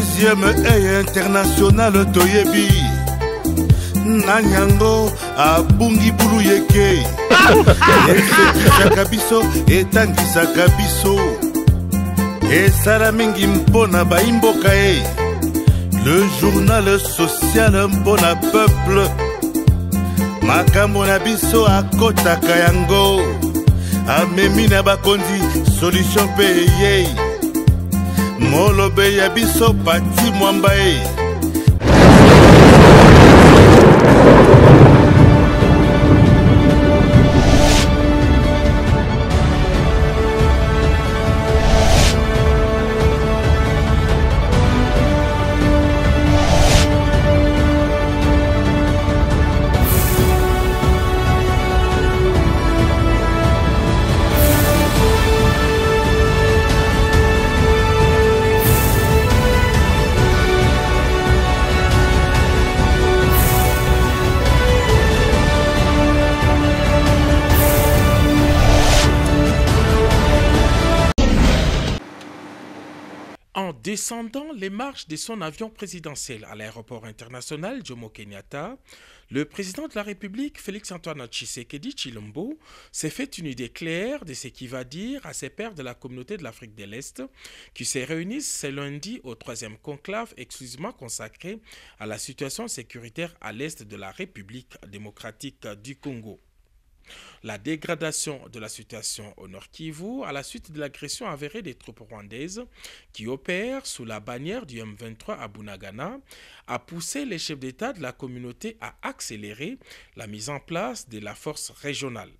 Deuxième œil international Toyebi Nanyango a Bungi Bulu Yeke Efekisaka biso etangisaka biso Esala mingi mpona baimboka e Le journal social mpona peuple Makambo na biso akotaka yango Amemi na bakonzi solution peye Molobe ya biso pati mwamba e En descendant les marches de son avion présidentiel à l'aéroport international Jomo Kenyatta, le président de la République, Félix-Antoine Tshisekedi Tshilombo, s'est fait une idée claire de ce qu'il va dire à ses pairs de la communauté de l'Afrique de l'Est qui se réunissent ce lundi au 3e conclave exclusivement consacré à la situation sécuritaire à l'Est de la République démocratique du Congo. La dégradation de la situation au Nord Kivu à la suite de l'agression avérée des troupes rwandaises qui opèrent sous la bannière du M23 à Bunagana a poussé les chefs d'État de la communauté à accélérer la mise en place de la force régionale.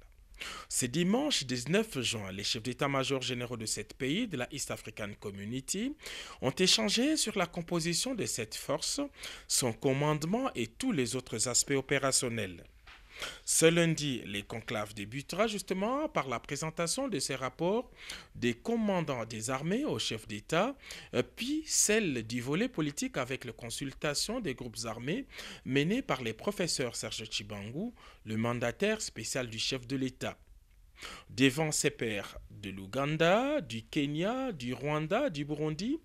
Ce dimanche 19 juin, les chefs d'état-major généraux de 7 pays de la East African Community ont échangé sur la composition de cette force, son commandement et tous les autres aspects opérationnels. Ce lundi, les conclaves débutera justement par la présentation de ces rapports des commandants des armées aux chefs d'État, puis celle du volet politique avec la consultation des groupes armés menés par les professeurs Serge Tshibangu, le mandataire spécial du chef de l'État. Devant ses pairs de l'Ouganda, du Kenya, du Rwanda, du Burundi,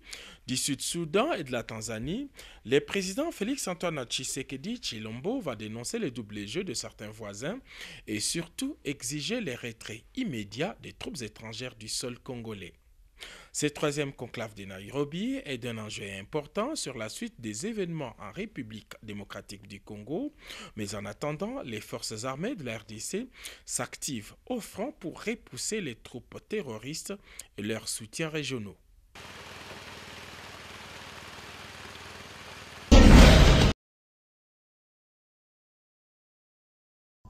du Sud-Soudan et de la Tanzanie, le président Félix-Antoine Tshisekedi Tshilombo va dénoncer le double jeu de certains voisins et surtout exiger le retrait immédiat des troupes étrangères du sol congolais. Ce 3e conclave de Nairobi est d'un enjeu important sur la suite des événements en République démocratique du Congo, mais en attendant, les forces armées de la RDC s'activent au front pour repousser les troupes terroristes et leurs soutiens régionaux.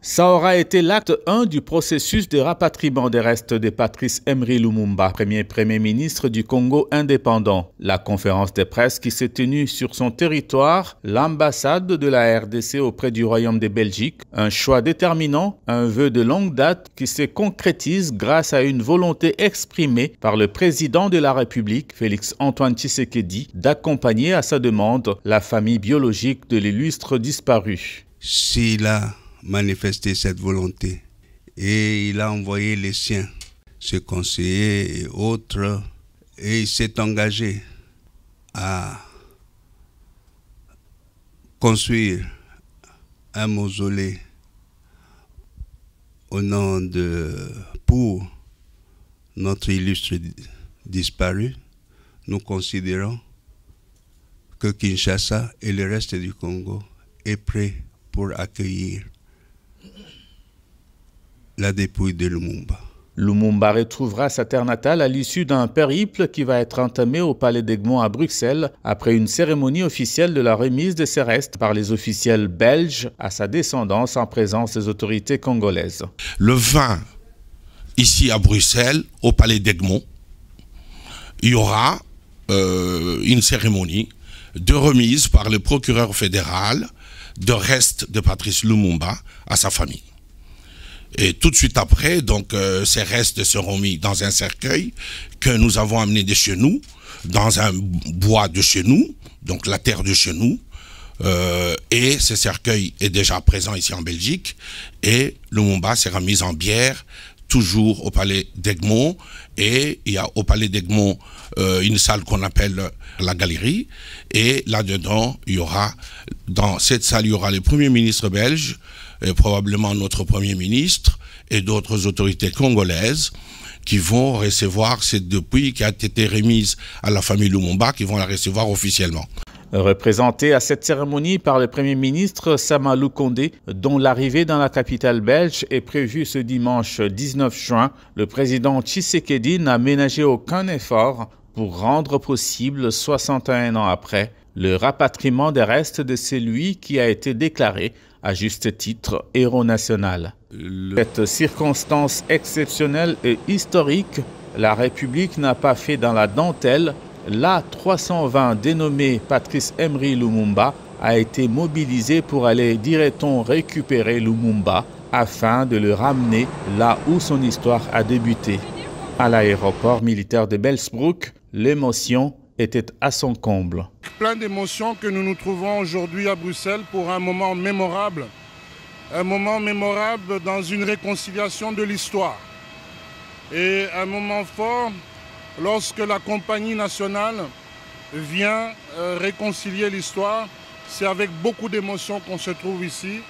Ça aura été l'acte 1 du processus de rapatriement des restes de Patrice Emery Lumumba, premier ministre du Congo indépendant. La conférence de presse qui s'est tenue sur son territoire, l'ambassade de la RDC auprès du Royaume de Belgique, un choix déterminant, un vœu de longue date qui se concrétise grâce à une volonté exprimée par le président de la République, Félix-Antoine Tshisekedi, d'accompagner à sa demande la famille biologique de l'illustre disparu. S'il a manifesté cette volonté et il a envoyé les siens, ses conseillers et autres, et il s'est engagé à construire un mausolée au nom pour notre illustre disparu. Nous considérons que Kinshasa et le reste du Congo est prêt pour accueillir la dépouille de Lumumba. Lumumba retrouvera sa terre natale à l'issue d'un périple qui va être entamé au Palais d'Egmont à Bruxelles après une cérémonie officielle de la remise de ses restes par les officiels belges à sa descendance en présence des autorités congolaises. Le 20, ici à Bruxelles, au Palais d'Egmont, il y aura une cérémonie de remise par le procureur fédéral de restes de Patrice Lumumba à sa famille. Et tout de suite après, donc, ces restes seront mis dans un cercueil que nous avons amené de chez nous, dans un bois de chez nous, donc la terre de chez nous. Et ce cercueil est déjà présent ici en Belgique. Et Lumumba sera mis en bière toujours au palais d'Egmont. Et il y a au palais d'Egmont une salle qu'on appelle la galerie. Et là-dedans, dans cette salle, il y aura le Premier ministre belge, et probablement notre Premier ministre et d'autres autorités congolaises qui vont recevoir cette dépouille qui a été remise à la famille Lumumba, qui vont la recevoir officiellement. Représenté à cette cérémonie par le Premier ministre Samalou Kondé, dont l'arrivée dans la capitale belge est prévue ce dimanche 19 juin, le président Tshisekedi n'a ménagé aucun effort pour rendre possible, 61 ans après, le rapatriement des restes de celui qui a été déclaré à juste titre héros national. Cette circonstance exceptionnelle et historique, la République n'a pas fait dans la dentelle. L'A320 dénommé Patrice Emery Lumumba a été mobilisé pour aller, dirait-on, récupérer Lumumba afin de le ramener là où son histoire a débuté. À l'aéroport militaire de Belzbroek, l'émotion était à son comble. Plein d'émotions que nous nous trouvons aujourd'hui à Bruxelles pour un moment mémorable. Un moment mémorable dans une réconciliation de l'histoire. Et un moment fort lorsque la compagnie nationale vient réconcilier l'histoire. C'est avec beaucoup d'émotion qu'on se trouve ici,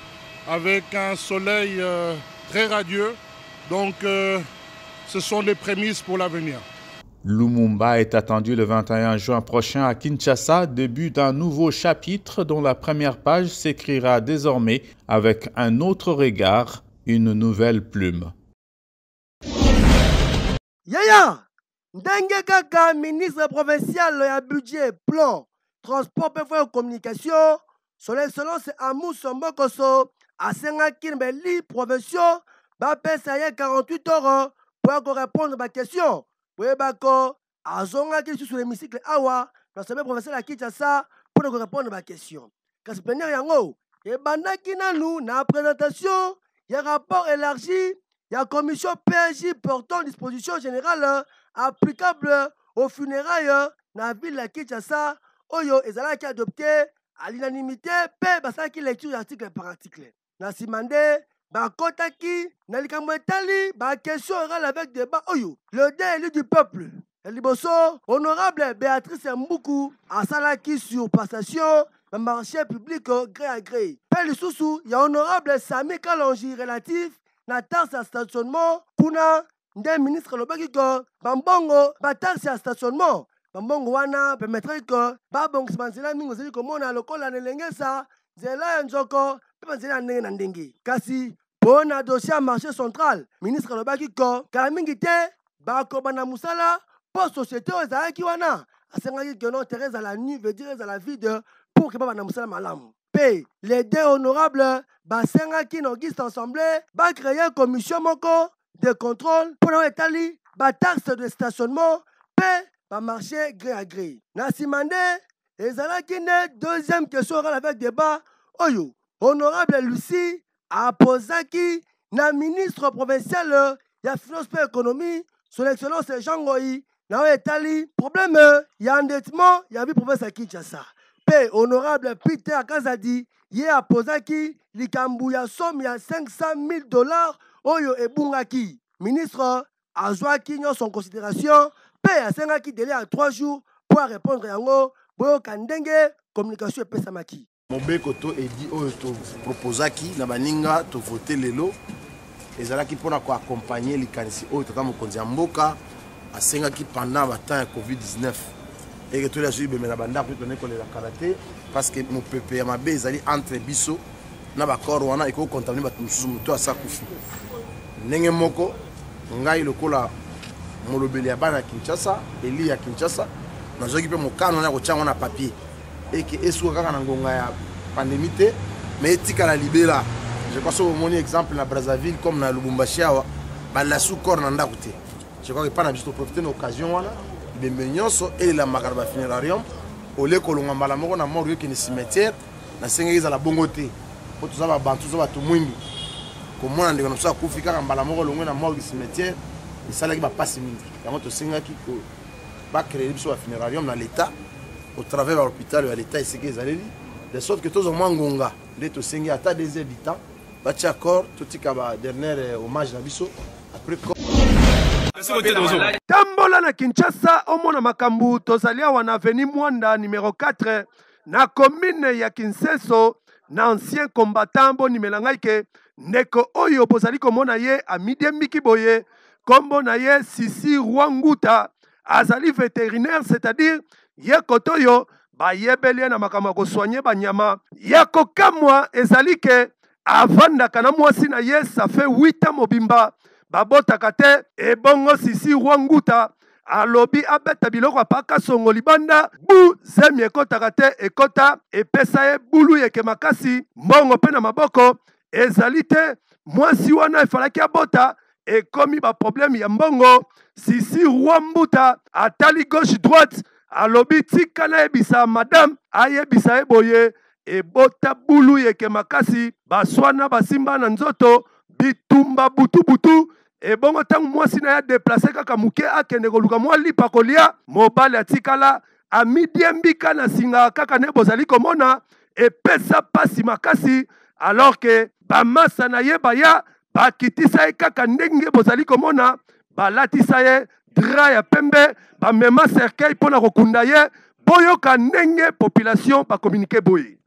avec un soleil très radieux. Donc ce sont les prémices pour l'avenir. Lumumba est attendu le 21 juin prochain à Kinshasa, début d'un nouveau chapitre dont la première page s'écrira désormais avec un autre regard, une nouvelle plume. Yaya, ndenge kaka ministre provincial ya budget, plan, transport et communication, son excellence Amou Sombokoso a sengaki li provinciaux ba pesa ya 48 heures pour répondre à ma question. Webako azongaki sur l'hémicycle awa na sommet provincial à Kinshasa pour répondre à ma question. Kasi preneur yango e bandaki nanu na présentation ya rapport élargi ya commission PJ portant disposition générale applicable aux funérailles na ville de Kinshasa oyo ezalaki adopté à l'unanimité pe basalaki lecture article par article. Na simande bakotaki na likambo etali ba question orale avec débat oyo le délit du peuple. Liboso honorable Béatrice Mboukou asalaki sur passation un marché public gré à gré. Pe lisusu ya honorable Sami Kalonji relatif na taxe à stationnement kuna nde ministre lobaki ko bambongo ba taxe à stationnement bambongo wana permettrait que babongisa nzela mingi ozali komona lokola na lengesa nzela ya nzoko pe nzela ndenge na ndenge kasi pona dossier à marché central ministre lobaki ko kala mingi te bakoba na musala po société ezalaki wana asengaki que non Thérèse à la nuit veut dire à la vide pour que baba na musala malamu pe les deux honorables basengaki na Auguste Assemblée ba créer commission moko de contrôle pour na etali ba taxe de stationnement pe ba marché gré à gré. Na simande ezalaki ne deuxième question orale avec débat oyo honorable Lucie a posaki na ministre provincial ya finance et économie son excellence Jean Ngoyi na etali problème ya endettement ya vie province à Kinshasa. Pe honorable Peter Kazadi ye a posaki likambu ya somme ya $500 000 oyo ebungaki. Ministre azwaki nyonso en considération pe asengaki délai à 3 jours pour répondre yango boyoka ndenge communication epesamaki. Mobeko to edi oyo to proposaki na baninga to voter lelo ezalaki mpona koaccompagner likanisi oyo tata mokonzi ya mboka asengaki pendant batemps ya COVID-19 eke tolia zwi bemela bandako to tone kolela karaté parce que mopepe ya mabe ezali entre biso na bakor wana ekokontamine bato mosusu moto asa kufi ndenge moko ngai lokola molobeli ya bana ya Kinshasa eli ya Kinshasa nazwaki mpe mokano na kotia na papier eke esuka kaka na ngonga ya pandémie te mais etikala libela. Je crois que mon exemple na Brazzaville comme na Lubumbashi awa balasu corps na ndako te. Je crois que pas na biso profiter de l'occasion wana de menyonso et la makarba funerarium ole kolonga mbala moko na mort yoki ni cimetière na sengeli za la bongo te po to za ba bantu zo ba to mwindu komona ndeko na so akufika ka mbala moko longwe na mort cimetière esalaki ba passe mingi yango to sengaki ko ba créer biso ba funerarium na l'état au travers de l'hôpital de l'état ici ezaleli de sorte que tous au moins ngonga nde to sengi ata 2 heures du temps batia corps totika ba dernier hommage na biso après Tambola na Kinshasa omona makambu tozalia wana avenue Mwanda numéro 4 na commune ya Kinseso na ancien combattant boni melangaike ndeko oyo bozali komona ye a midi mbiki boye kombo na ye Sisi Rwanguta azali vétérinaire, c'est-à-dire ye kotoyo ba yebelie na makambo ko soigner banyama yako kamwa ezali ke avandaka na mwasi na ye ça fait 8 ans mobimba babotaka te ebongo Sisi Rwanguta alobi abeta biloko apaka songo libanda bu zemi ekotaka te ekota epesa ye bulu yeke makasi mbongo pe na maboko ezali te mwasi wana efalaki abota ekomi ba problème ya mbongo Sisi Rwanguta atali gauche droite alobi tika na ebisa madame ayebisa eboye ebota bulu yeke makasi baswana basimba na nzoto bitumba butu butu ebongo tangu mwasi na ya déplacer kaka muke akende koluka mwa lipa kolia mobali atikala amidi mbika na singa kaka ne bozali komona epesa pasi makasi alors que bamasa na ye baya bakitisa ye kaka ndenge bozali komona balatisa ye dra ya pembe bamema cercueil mpona kokunda ye boyoka ndenge population bakomunike boye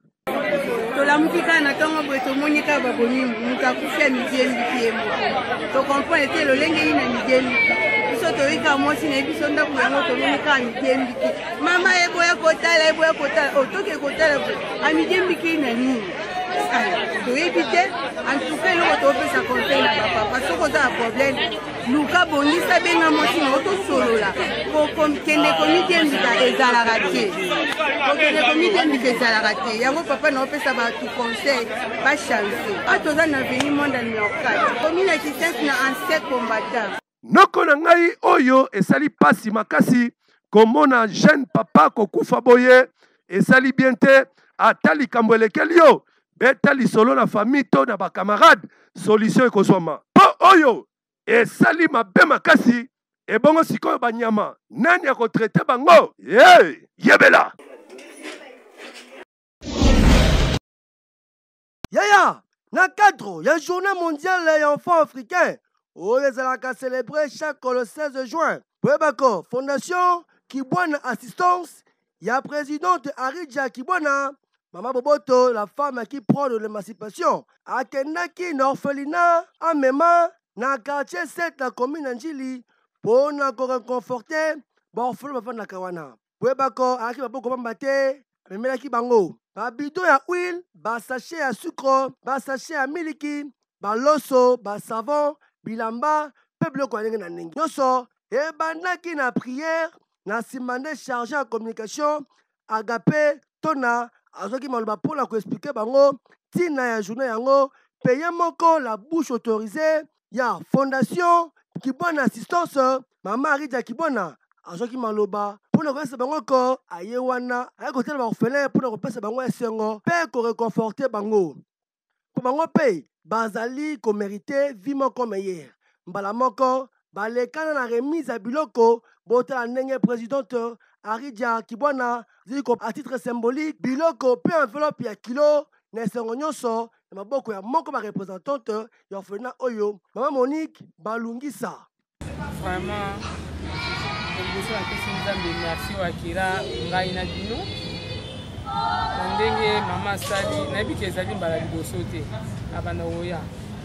tolamukika na ntongo boye tomoni kaka babomi moto akufi ya midiembiki ye moko tocomprendre te lolenge ye na midiembiki biso toyika mwasi na ye biso ndako yango tomoni kaka midiembiki mama eboya kotala otoke kotala boye amidiembiki ye na nini toyebi te antuka eloko topesa conseil na bapapa soki oza na problème luka bongisa benga mwasi na otosolola kokende komidiembika ezalaka te kokende komidiembika ezalaka te yango papa na opesa bato conseil bachange a toza na veni Mwanda numéro 4 komi na Kisensi na ancien combattant noko na ngai oyo esali pasi makasi komona jeune papa kokufa boye esali bien te ata likambo elekeli yo beta lisolo na famille to na bakamarade solution ekozwama mpo oyo esali mabe makasi ebongo sikoyo banyama nani akotraite bango yebela yaya na cadre ya journée mondiale ya enfants africains oyo ezalaka célébré chaque le 16 juin boyebako fondation Kibwana assistance ya présidente Aridja Kibwana Maman Boboto, la femme qui prend de l'émancipation, a kendaki na orphelinat en Mema, na quartier 7 la commune Njili, pour na réconforter, orphelin ma na kawana. Webako, a qui va beaucoup mbate, memela ki bango. Ba bidon ya huile, ba sachet à sucre, ba sachet à miliki, ba loso, ba savon, bilamba, peuple ko na ningi. Yoso, e bandaki na prière, na simande chargé en communication, agapé, tona, azoki maloba pour la expliquer bango tina ya journée yango payer moko la bouche autorisée ya fondation Kibwana assistance mama Aridja Kibwana azoki maloba pour na kopesa bango ko aye wana aye kotela ba orphelin pour na kopesa bango esengo pe ko réconforter bango pour bango pe bazali ko mériter vie moko meilleure mbala moko balekana na remise à biloko botala ndenge présidente Aridja Kibwana ziko à titre symbolique biloko pe enveloppe ya kilo na esengo nyonso na maboko ya moko ba représentante ya orphelinat oyo mama Monique balungisa vraiment boso apesi nzambe merci wakira ngai na bino na ndenge mama asali nayebi ke ezali mbala liboso te abanda oya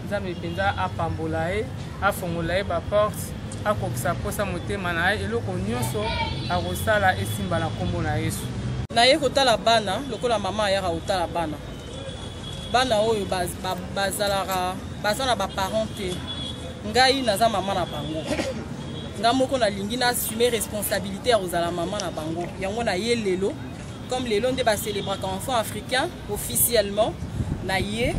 nzambe mpenza apambola ye afongola ye baporte akokisa posa motema na ye eloko nyonso akosala esimba na kombo na Yesu naye kotala bana lokola mama ayaka kotala bana oyo bazalaka baza na baparent te ngai naza mama na bango nga moko nalingi na assumer responsabilité ya kozala mama na bango yango naye lelo comme lelo nde bacélébraka enfant africain officiellement naye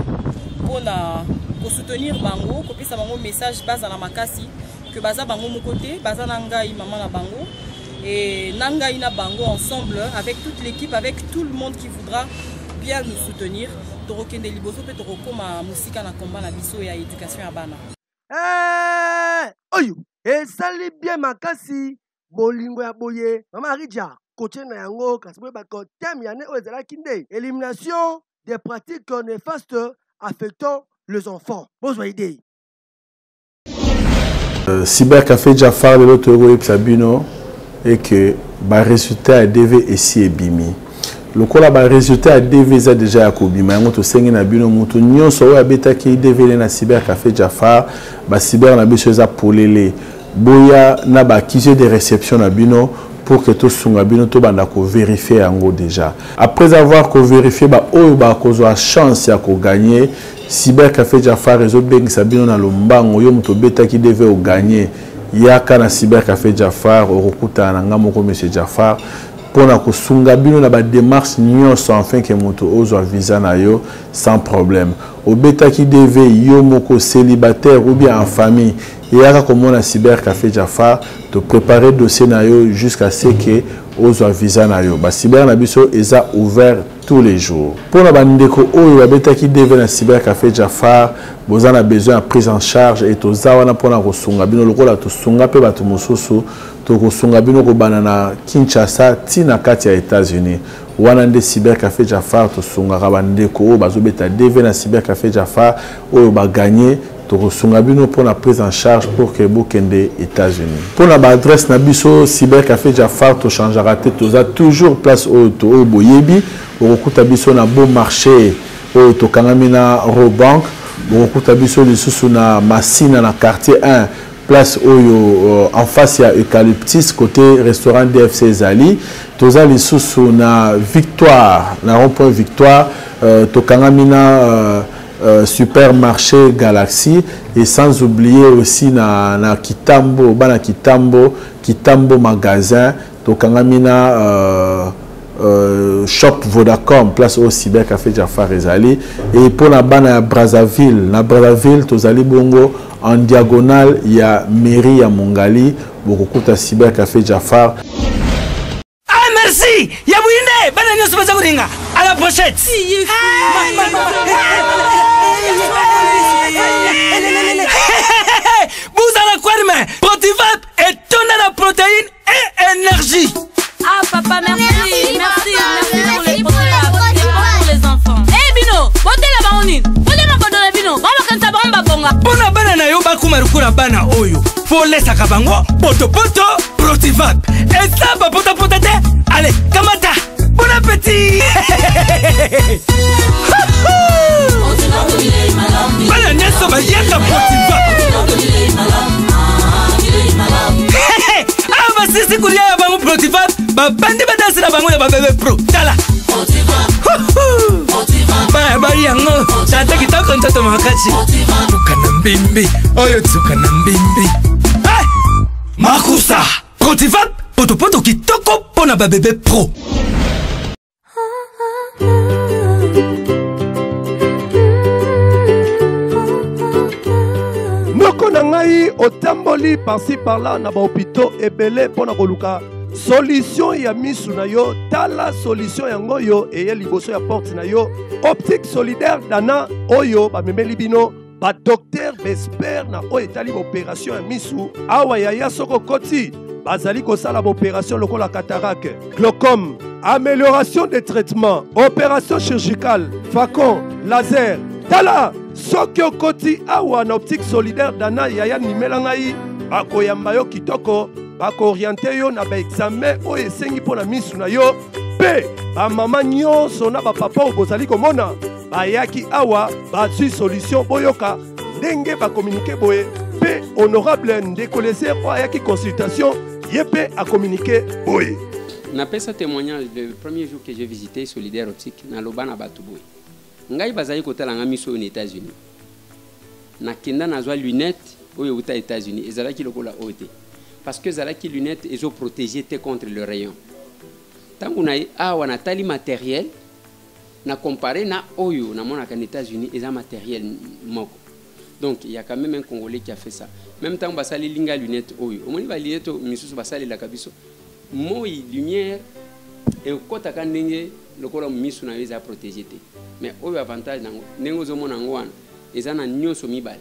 mpona kosoutenir bango kopesa bango message baza na makasi que baza bango moko te baza na ngai mama na bango et na ngai na bango ensemble avec toute l'équipe avec tout le monde qui voudra bien nous soutenir torokende liboso pe torokoma musika na komba na biso ya éducation ya bana oyo esali bien makasi bolingo ya boye mama Aridja coach na yango kasi boye bako thème ya ne oyo ezalaki nde élimination des pratiques néfastes affectant les enfants. Bonjour idée. Cybercafé Jafar, l'autre Sabino, et que le résultat à DV ici est bimi. Le résultat à DV déjà à Kobima. On a sengi na bino mutu nyonso oyo abetaki DV na Cybercafé Jafar, ba cyber na biso za polele. Boya na ba accusé de réception na bino pour que tout sunga bino to banda ko vérifier yango déjà. Après avoir ko vérifier ba oyo ba kozwa chance ya ko gagner Cybercafé Jafar réseau bengisa bino na lombango yo mutu betaki DV o gagner. Yaka na Cybercafé Jafar okuta na ngamoko monsieur Jafar pour na kusunga bino na ba démarche nyonso enfin que moto ozwa visa na yo sans problème. Obeta ki DV yo moko célibataire ou bien en famille yaka comme na Cybercafé Jafar te préparer dossier na yo jusqu'à ce que ozwa visa na yo. Ba cyber na biso eza ouvert tous les jours. Pour na bandeko oyo obeta ki DV na Cybercafé Jafar vous avez besoin de prise en charge et tout ça on a pour la kosunga bino lokola to sunga pe batu mosusu to kosunga bino ko banana Kinshasa tina kati ya États-Unis wana nde Cybercafé Jafar to sunga ka bandeko o bazobeta DV na Cybercafé Jafar oyo ba gagner to kosunga bino pour la prise en charge pour que bokende États-Unis. Pour la adresse na biso Cybercafé Jafar to changera tête to za toujours place au to boyebi o kuta biso na bon marché o to kangamina Robank. Beaucoup d'habitants sont na Massina na quartier 1 place Oyo en face à Eucalyptus côté restaurant DFC Zali toza les sous na Victoire na rond-point Victoire tokangamina supermarché Galaxy et sans oublier aussi na Kitambo bana Kitambo magasin tokangamina shop Vodacom place au Cybercafé Jafar Ezali et pour la bana à Brazzaville tozali bongo en diagonale il y a mairie à Mongali beaucoup de Cybercafé Jafar. Ah merci ya buinde bana nyoso baza kuringa à la pochette. Vous allez quoi demain? Protivap et tonne la protéine et énergie. Ah papa merci pour les pour les enfants. Eh Bino, bote la baoni. Bote ma bodo la Bino. Ba bakanta ba bonga. Bona bana na yo ba kuma rukura bana oyo. Fo lesa kabango poto Protivap. Et ça ba pota te. Allez, kamata. Bon appétit. Bana nyeso ba yaka Protivap. Ah ba sisi kulia ya bango Protivap. Ba bandi ba dansi na bango ya ba bébé pro. Tala. Ba yango. Tata kitoko ntoto makachi. Tukana mbimbi. Oyo tukana mbimbi. Hey! Makusa. Protivap. Poto kitoko pona ba bébé pro. Noko na ngai otamboli par-ci par-là na ba hôpitaux ebele pona koluka solution ya misu na yo tala solution yango yo eye liboso ya porte na yo optique solidaire dana oyo bamemeli bino ba docteur Besper na oyo etali opération ya misu awa yaya soko koti bazali kosala opération lokola cataracte glaucome amélioration des traitements opération chirurgicale facon laser tala soki okoti awa na optique solidaire dana yaya nimela ngai bakoyamba yo kitoko bako orienté yo na ba examen o esengi pona misu na yo pe ba mama nyonso na ba papa o bozali komona bayaki awa bazwi solution boyoka ndenge ba communiquer boye pe honorable ndeko leser o ayaki consultation yepe a communiquer boye. Na pesa témoignage le premier jour que j'ai visité Solidaire Optique na lobana batu boye ngai bazali kotala nga miso aux États-Unis na kenda na zwa lunette oyo uta États-Unis ezalaki lokola ote parce que zalaki lunettes ils ont protégé contre le rayon. Tant qu'on a awa na tali matériel na comparé na oyo na mona kan États-Unis ils ont matériel moko. Donc il y a quand même un Congolais qui a fait ça. Même temps basali linga lunettes oyo. Omoni ba lunettes misusu basali la kabiso. Moi lumière et kota kan ndenge lokola misu na ils a protégé te. Mais oyo avantage nango ndenge ozomona ngwana ezana nyoso mibale.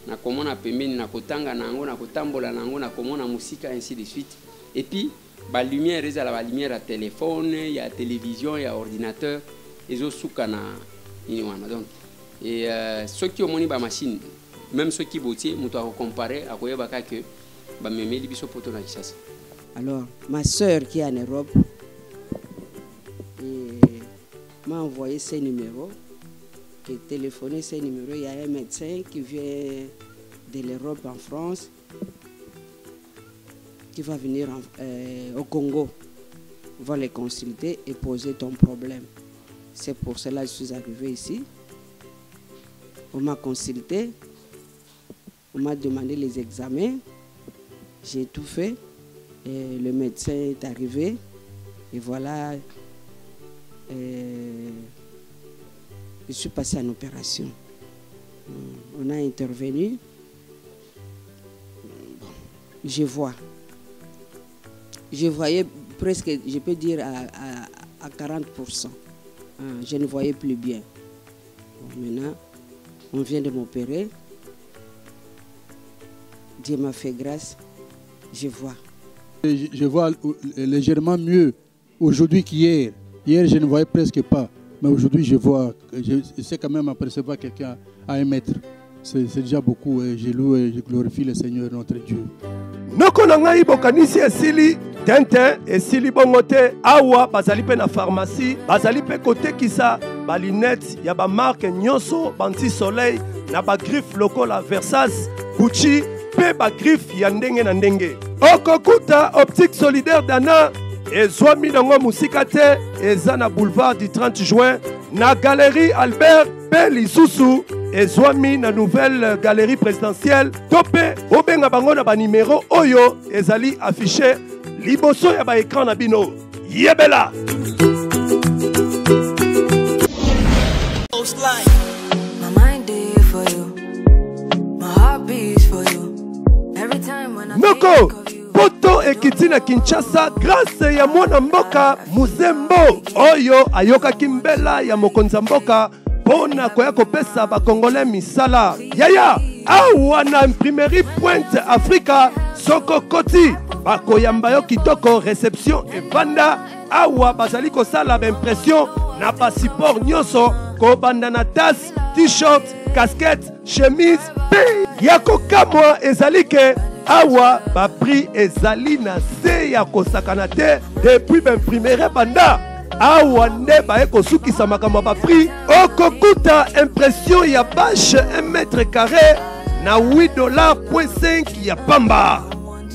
Na komona pembeni na kotanga nango na kotambola nango na komona musika ainsi de suite et puis ba lumière eza la lumière à téléphone ya télévision ya ordinateur ezo suka na ini wana donc et ceux qui omoni ba machine même ceux qui botier mutu comparer à quoi baka que ba memeli biso poto na Kinshasa. Alors ma sœur qui est en Europe m'a envoyé ses numéros, qui a téléphoné ses numéros. Il y a un médecin qui vient de l'Europe en France, qui va venir au Congo. On va les consulter et poser ton problème. C'est pour cela que je suis arrivé ici. On m'a consulté, on m'a demandé les examens, j'ai tout fait. Et le médecin est arrivé et voilà. Je suis passé en opération. On a intervenu. Je vois. Je voyais presque, je peux dire à 40%. Je ne voyais plus bien. Bon, maintenant, on vient de m'opérer. Dieu m'a fait grâce. Je vois. Je vois légèrement mieux aujourd'hui qu'hier. Hier, je ne voyais presque pas. Mais aujourd'hui, je vois. Je sais quand même apercevoir quelqu'un à 1 mètre. C'est déjà beaucoup. Et je loue et je glorifie le Seigneur, notre Dieu. Noko nangai bokanisi esili tente esili bongote awa bazali pe na pharmacie bazali pe côté kisa ba lunette ya ba marque nyonso banti soleil na ba griffe lokola Versace Gucci pe ba griffe ya ndenge na ndenge okokuta optique solidaire dana ezwami nango musika te eza na boulevard du 30 juin na galerie Albert pe lisusu ezwami na nouvelle galerie présidentielle topé obenga bango na ba numéro oyo ezali affiché liboso ya ba écran na bino yebela. Noko poto ekiti na Kinshasa grâce ya mwana mboka Muzembo oyo ayokaki mbela ya mokonzi mboka pona koya kopesa ba Congolais misala yaya awa na imprimerie Pointe Africa soko koti bakoyamba yo kitoko réception evanda awa bazali kosala ba impression na passeport nyonso kobanda na tasse t-shirt casquette chemise yako kamwa ezali ke awa ba prix ezali na se ya kosakana te depuis ba imprimerie banda awa nde baye kosukisa makambo ba prix okokuta impression ya bâche 1 mètre carré na $8.5 ya pamba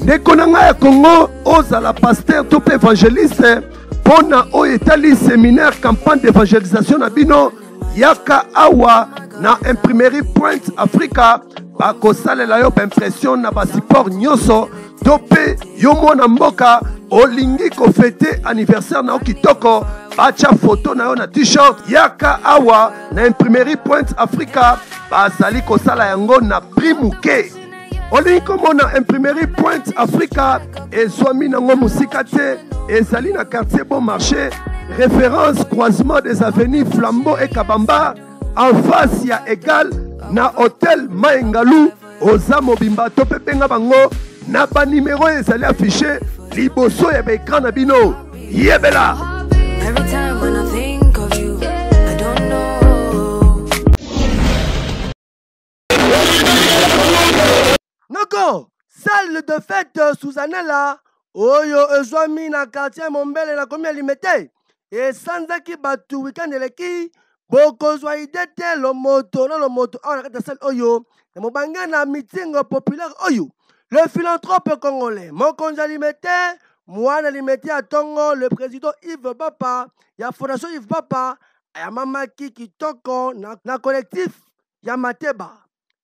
ndeko na ngai ya Congo ozala pasteur to pe évangéliste pona oyo etali séminaire campagne d'évangélisation na bino yaka awa na imprimerie Pointe Africa bakosalela yo ba impression na ba support nyonso to pe yo mwana mboka olingi kofete anniversaire na kitoko bacha photo na yo na t-shirt yaka awa na imprimerie Pointe Africa bazali kosala yango na prix muke olingi komona imprimerie Pointe Africa ezwami nango musika te ezali na quartier Bon Marché référence croisement des avenues Flambeau et Kabamba en face ya égal na hôtel Maengalu oza mobimba to pe benga bango na ba numéro ezali affiché liboso ya ba écran na bino yebela. Every time when I think of you, I don't know. Noko, salle de fête Susanella, oyo ezwami na quartier Mombele na komi alimete. Et sanzaki batu weekend eleki, bokozwa idete lo moto awa na kata salle oyo, na mobanga na meeting populaire oyo. Le philanthrope congolais, mokonzi alimete, Mouana Limeti à Tongo, le président Yves Papa, il y a Fondation Yves Papa, il y a Mamaki qui toko na collectif, il y a Mateba.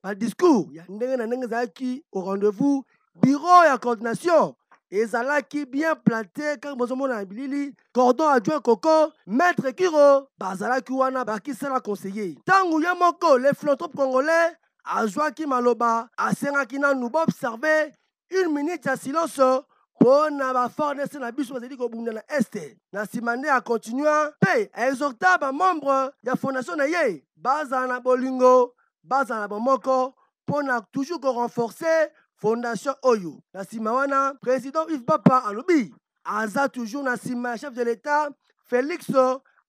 Par discours, il y a Ndengazaki au rendez-vous, bureau et coordination. Et Zalaki bien planté, quand vous avez Bilili, cordon adjoint Coco, maître Kiro, Bazalaki Wana, Baki Sala conseiller. Tangu Yamoko, les philanthropes congolais, Azwaki Maloba, Asenakina nous observer 1 minute de silence. Pona ba fornesse na biso bazali ko bunda na este na simande a continuer pe exhorta ba membre ya fondation na ye baza na bolingo baza na bomoko pona toujours ko renforcer fondation oyo na sima wana président Yves Papa alobi aza toujours na sima chef de l'état Félix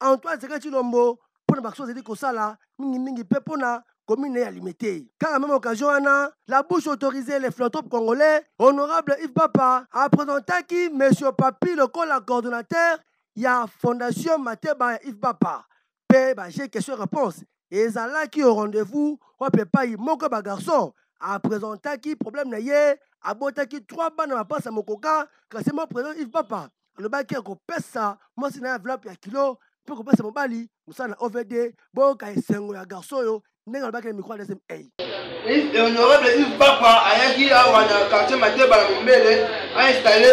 Antoine Tshisekedi Tshilombo pona bakso bazali ko sala mingi pe pona commune est limitée. Car à la même occasion, la bouche autorisée les philanthropes congolais, honorable Yves Papa, a présenté qui M. Papi, le coordonnateur, il y a Fondation Mateba Yves Papa. J'ai question-réponse. Et là qui au rendez-vous, on ne peut pas y manquer un garçon. A présenté qui problème n'a a boté qui 3 bandes à passe à mon coca, car c'est mon président Yves Papa. Le bac qui a coupé ça, moi c'est un enveloppe à kilo, pour couper ça mon bali, nous sommes en OVD, bon, quand il s'est un garçon, n'est pas le micro de SM. Et honorable Yves Papa, a dit à un quartier Mateba a installé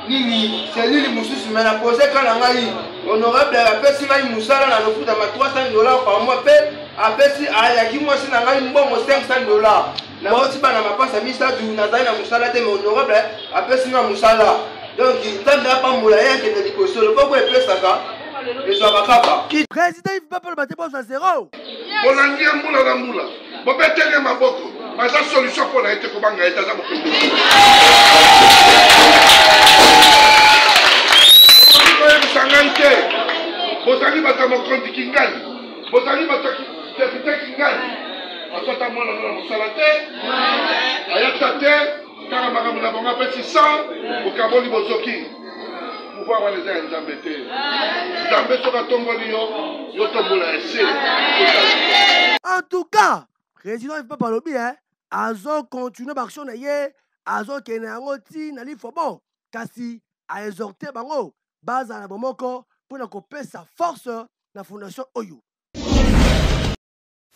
Nini, c'est lui le monsieur, mais la posé quand on a eu honorable a fait si mal Moussala dans le foot à $300 par mois, après si a qui moi si on a eu bon $500. Na aussi bana mapasa misa du nazali na musala te honorable après si na musala. Donc il tanda pas moulaya que de likoso le poko e pesaka. Le sabakapa. Président Yves Papa le battement à 0. Bolandi mula na mula. Bobetenge maboko. Mais sa solution pour la été ko banga eta za moko. Sangante. Bozali batamo konti kingani. Bozali bataki député kingani. Atota mwana na musalate ayata te kaka makambo na bango apesi 100 okaboli bozoki pouvoir wana eza ya nzambe te nzambe soki atomboli yo tombola ese. En tout cas président Yves Papa alobi azo continue baction na ye azokende yango ntina lifo bon kasi aexhorte bango bazala bomoko mpona kopesa force na fondation oyo.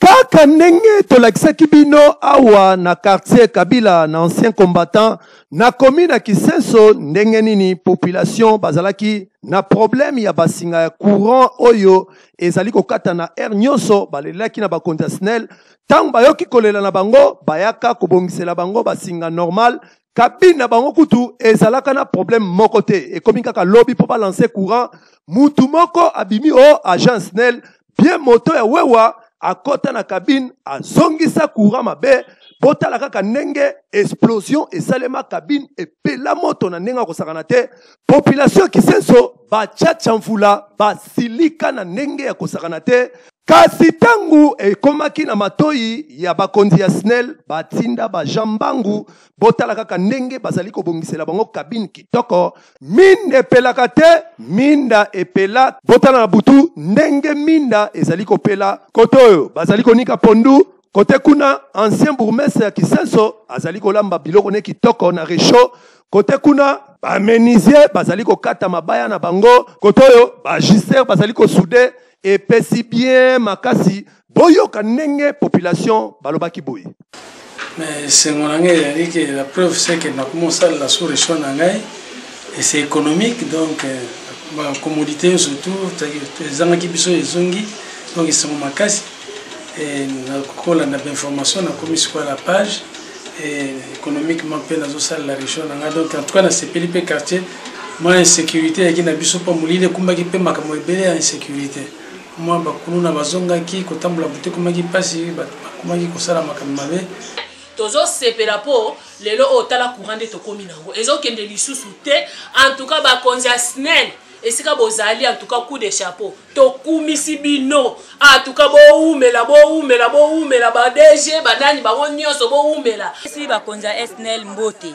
Kaka ndenge tolakisaki bino awa na quartier Kabila na ancien combattant na commune Kisenso ndenge nini population bazalaki na problème ya basinga ya courant oyo ezali kokata na air nyonso balelaki na bakonzi ya SNEL tango bayoki kolela na bango bayaka kobongisela bango basinga normal kabine na bango kutu ezalaka na problème moko te ekomi kaka lobby po balancer courant mutu moko abimi o agence SNEL bien moto ya wewa akota na cabine azongisa courant mabe botala kaka ndenge explosion esalema cabine epela moto na ndenge akosakana te population Kisenso bachacha mvula basilika na ndenge ya kosakana te kasi tangu ekomaki na matoi ya bakonzi ya SNEL batinda bajambangu botala kaka ndenge bazali kobongisela bango cabine kitoko minde epelaka te minda epela botala na butu ndenge minda ezali kopela koto oyo bazali konika pondu kote kuna ancien bourgmestre ya Kisenso azali kolamba biloko ne kitoko na resho kote kuna ba menisier bazali kokata mabaya na bango kote oyo ba gister bazali kosude epesi bien makasi boyoka ndenge population balobaki boye. Mais c'est mon anglais, que la preuve c'est que nous avons commencé la sous-région et c'est économique, donc la commodité surtout, les gens qui sont les zongi, donc ils sont ma casse. Et nous avons l'information, nous avons mis sur la page, et économiquement, nous avons la région. Donc en tout cas, dans ces petits quartiers, moi, insécurité, il y a des gens qui ont été en insécurité. Moi, nous avons des gens qui ont été tozo sepela po lelo otala courant de tokomi nango ezokende lisusu te en tout cas bakonzi ya SNEL esika bozali en tout cas coup de chapeau tokumisi bino en tout cas boumela ba DG banani bango nyonso boumela si bakonzi ya SNEL mbote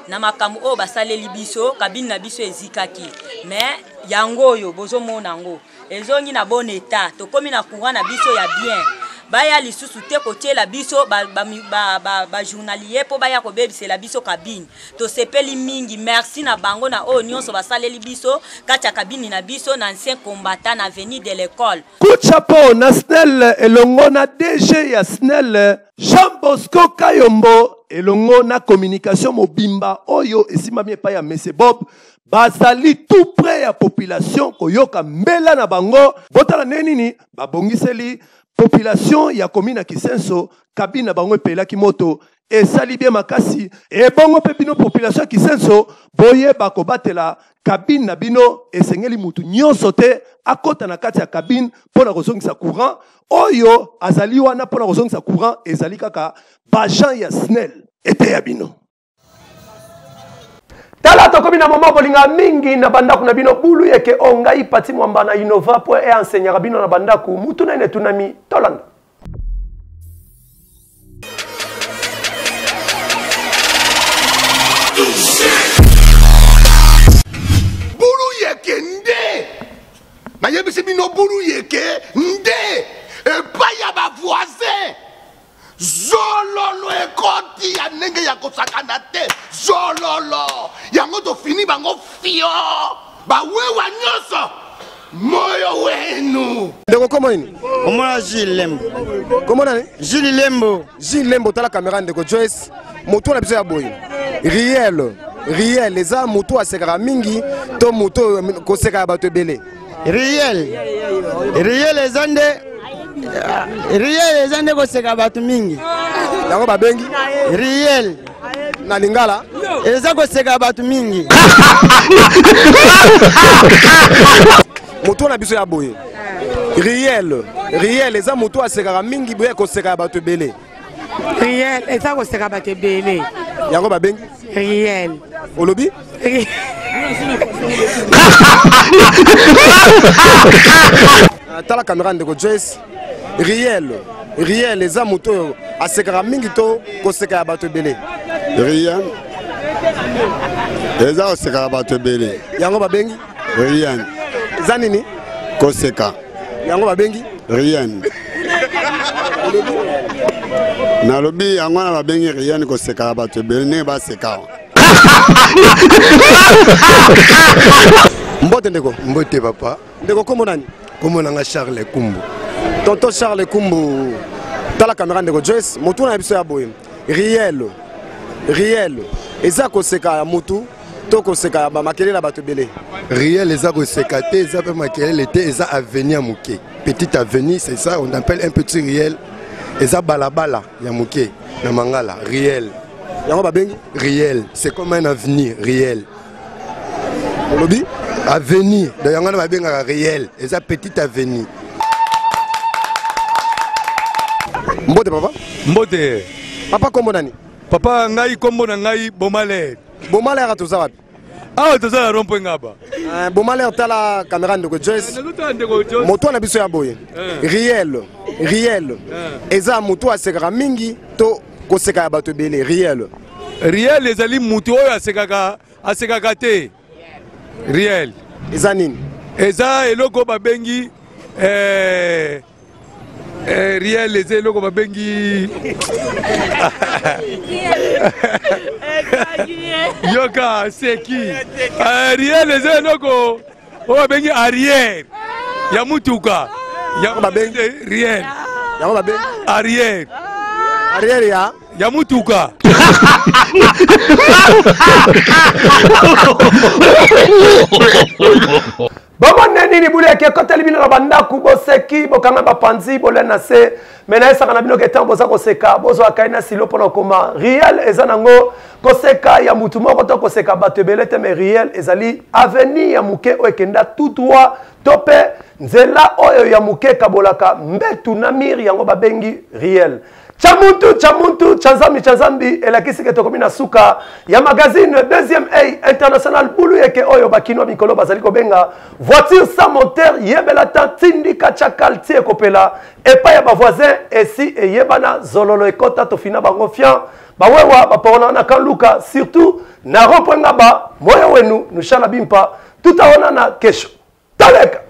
na makambo o basaleli biso kabine na biso ezikaki mais yango oyo bozomona ngo ezongi na bon état tokomi na courant na biso ya bien baya lisusu te kotiela biso ba journalier po baya kobebisela biso kabine to sepeli mingi merci na bango na o nyonso basaleli biso kati ya kabine na biso na ancien combattant na avenue de l'école kuchapo na SNEL elongo na DG ya SNEL Jean Bosco Kayombo elongo na communication mobimba oyo esimami epai ya Mese Bob bazali tout près ya population koyoka mbela na bango botala nini babongiseli population ya commune ya Kisenso kabine na bango epelaki moto esali bien makasi e bongo pe bino population ya Kisenso boyeba kobatela kabine na bino esengeli mutu nyonso te akota na kati ya kabine mpona kozongisa courant oyo azali wana mpona kozongisa courant ezali kaka bajan ya SNEL ete ya bino. Tala tokomi na mama bolinga mingi na bandaku na bino bulu yeke ongai pati mwamba na Innova po e enseignera bino na bandaku mutu na ine tunami tolanda. kosakana te zololo yango tofini bango fio bawewa nyonso moyo wenu ndeko komo nini omona Gilles Lembo komo nani Gilles Lembo tala caméra ndeko Joyce moto na biso ya boye riel eza moto asekaka mingi to moto koseka bato ebele riel eza nde koseka bato mingi yango babengi riel na lingala eza koseka bato mingi moto na biso ya boye riel eza moto asekaka mingi boye koseka bato ebele riel eza koseka bato ebele yango babengi riel olobi tala caméra ndeko Joyce riel eza moto asekaka mingi to koseka ya bato ebele riel eza koseka bato ebele yango babengi riel eza nini koseka yango babengi riel nalobi yango wana babengi riel koseka bato ebele ndenge baseka mbote ndeko mbote papa ndeko kombo nani kombo nanga Charles Kumbu tonton Charles Kumbu tala caméra ndeko Joyce motu na biso ya boye riel eza koseka ya motu to koseka ya bamakelele ya bato ebele riel eza koseka te eza pe makelele te eza avenir muke petite avenir c'est ça on appelle un petit riel eza balabala ya muke na mangala riel yango babengi riel c'est comme un avenir riel olobi avenir de yango na babengaka riel eza petite avenir mbote papa mbote papa kombo nani papa ngai kombo na ngai Bomale atoza wapi awa toza na rompo ngaba Bomale tala caméra ndeko Joyce moto na biso ya boye riel eza moto asekaka mingi to koseka ya bato ebele riel ezali moto oyo asekaka te riel eza nini eza eloko babengi riel eza eloko babengi yoka seki riel eza eloko oyo babengi arrière ya mutuka yango babengi riel yango babengi arrière ya mutuka bomone nini buleke koteli bino na bandaku boseki bokanga bapanzi bolena se mena esaka na bino ketan boza koseka bozwa kai na silo mpona koma riel eza nango koseka ya mutu moko to koseka bato ebele te me riel ezali avenir ya muke oyo ekenda tout droit to mpe nzela oyo ya muke kabolaka mbetu na miri yango babengi riel Chamuntu, Chanzambi, elakisi ke tokomi na suka ya magazine deuxième A international bulu yeke oyo bakino mikolo bazali kobenga voiture sans moteur yebela tindi kachakal tie kopela epa ya ba voisin esi eyebana zololo ekota tofina bango fian bawewa bapona na kanluka surtout na reprenga ba moyo wenu nushala bimpa tutaona na kesho taleka